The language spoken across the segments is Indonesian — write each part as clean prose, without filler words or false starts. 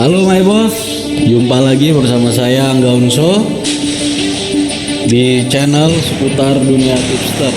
Halo my boss, jumpa lagi bersama saya Angga Unso di channel seputar dunia tipster.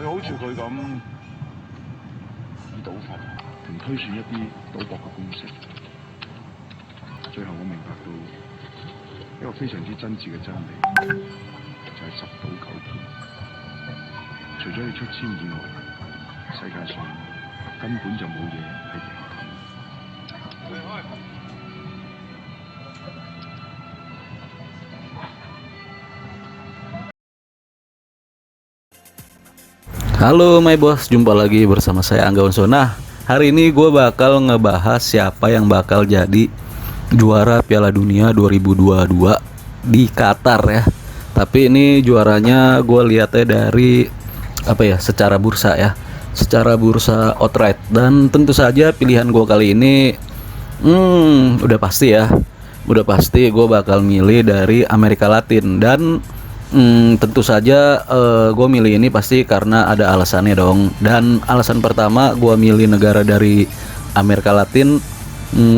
好似佢咁以賭法同推算一啲賭博嘅公式，最後我明白到一個非常之真摯嘅真理，就係十賭九賠。除咗你出千以外，世界上根本就冇嘢係贏緊。Halo my boss, jumpa lagi bersama saya Angga Unso. Nah, hari ini gue bakal ngebahas siapa yang bakal jadi juara Piala Dunia 2022 di Qatar ya. Tapi ini juaranya gue lihatnya dari secara bursa ya, secara bursa outright. Dan tentu saja pilihan gue kali ini udah pasti ya, udah pasti gue bakal milih dari Amerika Latin. Dan tentu saja gue milih ini pasti karena ada alasannya dong. Dan alasan pertama gue milih negara dari Amerika Latin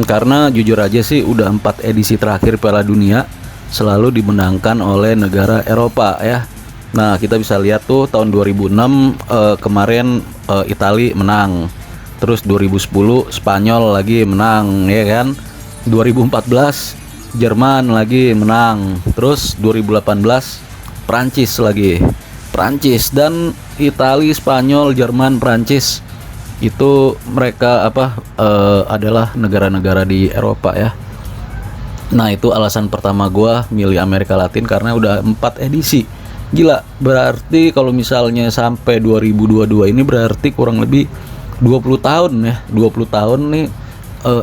karena jujur aja sih udah 4 edisi terakhir Piala Dunia selalu dimenangkan oleh negara Eropa ya. Nah kita bisa lihat tuh tahun 2006 kemarin Italia menang, terus 2010 Spanyol lagi menang ya kan, 2014 Jerman lagi menang, terus 2018 Prancis lagi, Prancis. Dan Italia, Spanyol, Jerman, Prancis itu mereka adalah negara-negara di Eropa ya. Nah itu alasan pertama gua milih Amerika Latin karena udah 4 edisi. Gila, berarti kalau misalnya sampai 2022 ini berarti kurang lebih 20 tahun ya, 20 tahun nih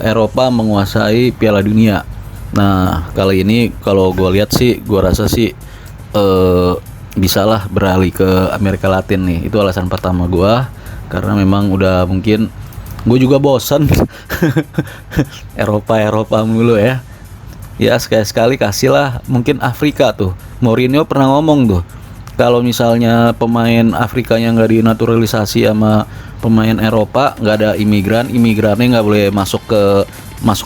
Eropa menguasai Piala Dunia. Nah kali ini kalau gue lihat sih, gue rasa sih bisalah beralih ke Amerika Latin nih. Itu alasan pertama gue, karena memang udah mungkin gue juga bosan Eropa mulu ya. Ya sekali-sekali kasihlah mungkin Afrika tuh. Mourinho pernah ngomong tuh, kalau misalnya pemain Afrikanya nggak dinaturalisasi sama pemain Eropa, nggak ada imigrannya nggak boleh masuk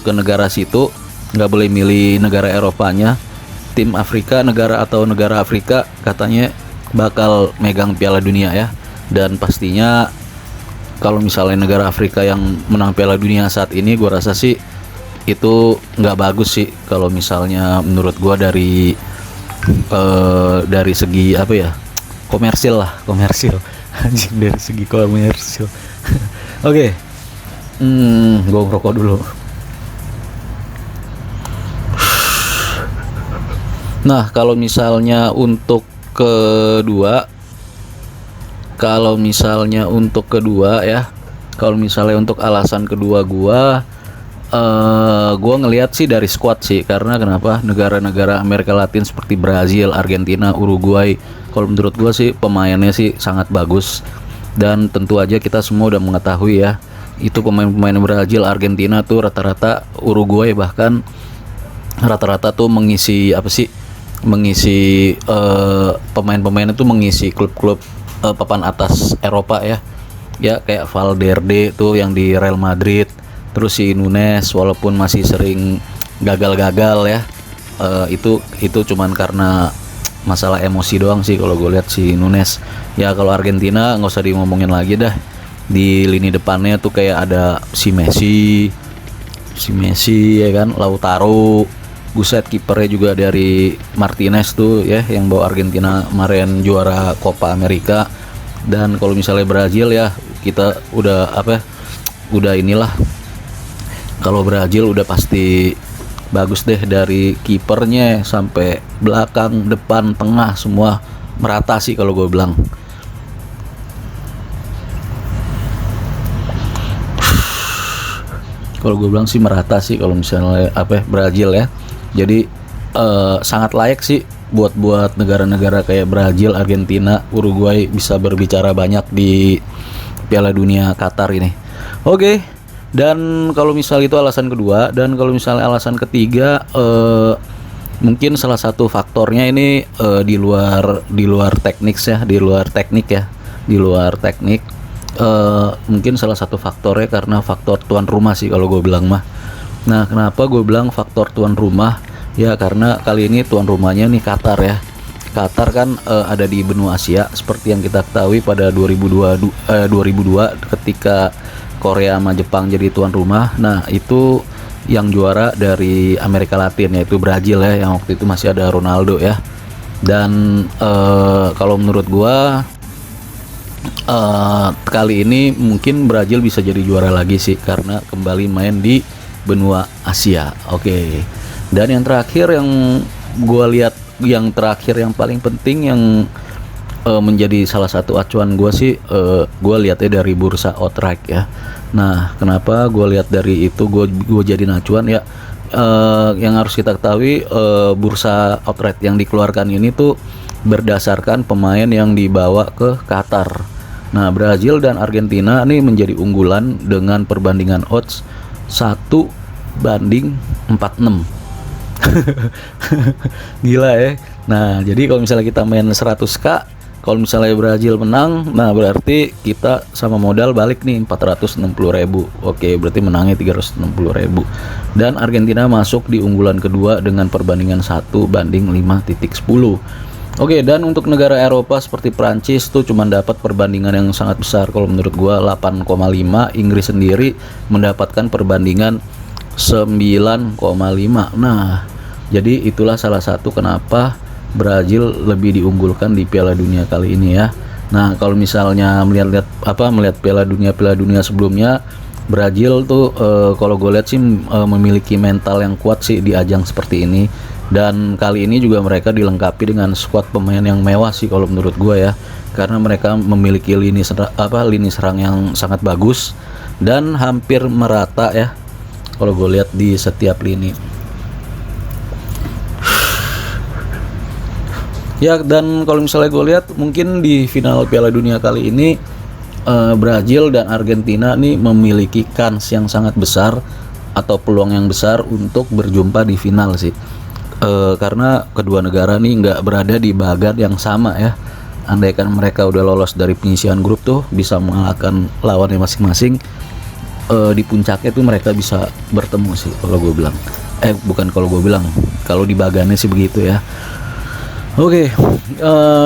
ke negara situ, nggak boleh milih negara Eropanya, tim Afrika, negara Afrika katanya bakal megang Piala Dunia ya. Dan pastinya kalau misalnya negara Afrika yang menang Piala Dunia saat ini, gue rasa sih itu nggak bagus sih kalau misalnya menurut gue dari segi komersil anjing, dari segi komersil. Oke. Gue ngerokok dulu. Nah, kalau misalnya untuk kedua ya, kalau misalnya untuk alasan kedua gua ngelihat sih dari squad sih. Karena kenapa? Negara-negara Amerika Latin seperti Brazil, Argentina, Uruguay, kalau menurut gua sih pemainnya sih sangat bagus. Dan tentu aja kita semua udah mengetahui ya, itu pemain-pemain Brazil, Argentina tuh rata-rata, Uruguay bahkan rata-rata tuh mengisi pemain-pemain itu mengisi klub-klub papan atas Eropa ya. Ya kayak Valverde tuh yang di Real Madrid, terus si Nunes walaupun masih sering gagal-gagal ya, itu cuman karena masalah emosi doang sih kalau gue lihat si Nunes. Ya kalau Argentina nggak usah ngomongin lagi dah, di lini depannya tuh kayak ada si Messi ya kan, Lautaro, buset, kipernya juga dari Martinez tuh ya, yang bawa Argentina kemarin juara Copa America. Dan kalau misalnya Brazil ya, kita udah inilah, kalau Brazil udah pasti bagus deh, dari kipernya sampai belakang, depan, tengah semua merata sih kalau gue bilang. kalau gue bilang sih merata sih kalau misalnya Brazil ya. Jadi sangat layak sih buat negara-negara kayak Brazil, Argentina, Uruguay bisa berbicara banyak di Piala Dunia Qatar ini. Oke. Dan kalau misal itu alasan kedua, dan kalau misalnya alasan ketiga, mungkin salah satu faktornya ini di luar teknik ya, mungkin salah satu faktornya karena faktor tuan rumah sih kalau gue bilang mah. Nah, kenapa gue bilang faktor tuan rumah? Ya karena kali ini tuan rumahnya nih Qatar ya. Qatar kan ada di benua Asia seperti yang kita ketahui pada 2002 ketika Korea sama Jepang jadi tuan rumah. Nah, itu yang juara dari Amerika Latin yaitu Brazil ya, yang waktu itu masih ada Ronaldo ya. Dan kalau menurut gua kali ini mungkin Brazil bisa jadi juara lagi sih karena kembali main di benua Asia. Oke. Dan yang terakhir yang gua lihat, yang terakhir yang paling penting yang menjadi salah satu acuan gue sih, gue lihatnya dari bursa outright ya. Nah, kenapa gue lihat dari itu gue jadi acuan ya? Yang harus kita ketahui, bursa outright yang dikeluarkan ini tuh berdasarkan pemain yang dibawa ke Qatar. Nah, Brazil dan Argentina nih menjadi unggulan dengan perbandingan odds 1:46. Gila ya. Nah, jadi kalau misalnya kita main 100k, kalau misalnya Brazil menang, nah berarti kita sama modal balik nih 460.000. Oke, berarti menangnya 360.000. Dan Argentina masuk di unggulan kedua dengan perbandingan 1:5.10. Oke, dan untuk negara Eropa seperti Prancis tuh cuma dapat perbandingan yang sangat besar kalau menurut gua 8,5. Inggris sendiri mendapatkan perbandingan 9,5. Nah, jadi itulah salah satu kenapa Brazil lebih diunggulkan di Piala Dunia kali ini ya. Nah, kalau misalnya melihat Piala Dunia sebelumnya, Brazil tuh kalau gue lihat sih memiliki mental yang kuat sih di ajang seperti ini. Dan kali ini juga mereka dilengkapi dengan skuad pemain yang mewah sih kalau menurut gue ya. Karena mereka memiliki lini serang yang sangat bagus dan hampir merata ya. Kalau gue lihat di setiap lini. Ya, dan kalau misalnya gue lihat mungkin di final Piala Dunia kali ini Brazil dan Argentina nih memiliki kans yang sangat besar atau peluang yang besar untuk berjumpa di final sih. Karena kedua negara nih nggak berada di bagan yang sama ya. Andaikan mereka udah lolos dari penyisihan grup tuh bisa mengalahkan lawannya masing-masing, di puncaknya tuh mereka bisa bertemu sih kalau gue bilang. Kalau di bagannya sih begitu ya. Oke,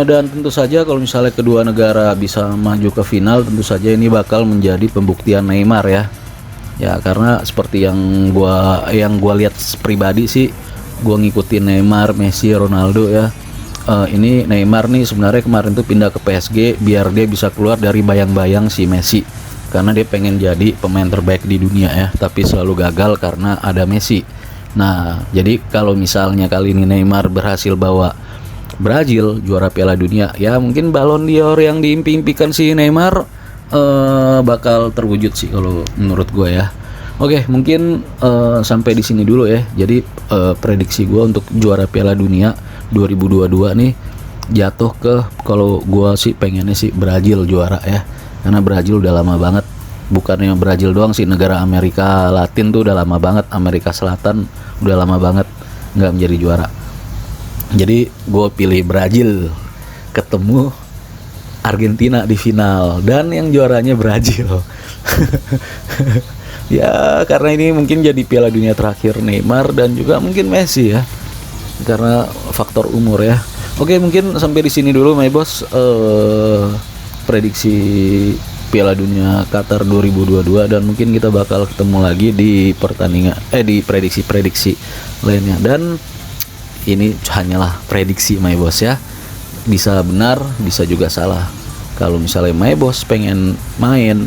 dan tentu saja kalau misalnya kedua negara bisa maju ke final, tentu saja ini bakal menjadi pembuktian Neymar ya. Ya karena seperti yang gua lihat pribadi sih, gua ngikutin Neymar, Messi, Ronaldo ya. Ini Neymar nih sebenarnya kemarin tuh pindah ke PSG biar dia bisa keluar dari bayang-bayang si Messi. Karena dia pengen jadi pemain terbaik di dunia ya, tapi selalu gagal karena ada Messi. Nah, jadi kalau misalnya kali ini Neymar berhasil bawa Brazil juara Piala Dunia, ya mungkin Ballon d'Or yang diimpi-impikan si Neymar bakal terwujud sih kalau menurut gue ya. Oke, mungkin sampai di sini dulu ya. Jadi prediksi gue untuk juara Piala Dunia 2022 nih jatuh ke, kalau gue sih pengennya sih Brazil juara ya. Karena Brazil udah lama banget, bukannya Brazil doang sih, negara Amerika Latin tuh udah lama banget, Amerika Selatan udah lama banget nggak menjadi juara. Jadi gue pilih Brazil ketemu Argentina di final dan yang juaranya Brazil. Ya karena ini mungkin jadi Piala Dunia terakhir Neymar dan juga mungkin Messi ya, karena faktor umur ya. Oke, mungkin sampai di sini dulu my boss, prediksi Piala Dunia Qatar 2022, dan mungkin kita bakal ketemu lagi di pertandingan di prediksi-prediksi lainnya. Dan ini hanyalah prediksi my boss ya, bisa benar bisa juga salah. Kalau misalnya my boss pengen main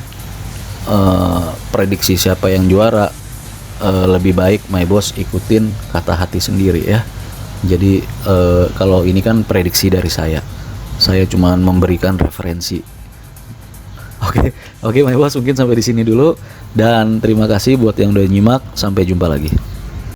prediksi siapa yang juara, lebih baik my boss ikutin kata hati sendiri ya. Jadi kalau ini kan prediksi dari saya cuma memberikan referensi. Oke. Oke, my boss, mungkin sampai di sini dulu dan terima kasih buat yang udah nyimak. Sampai jumpa lagi.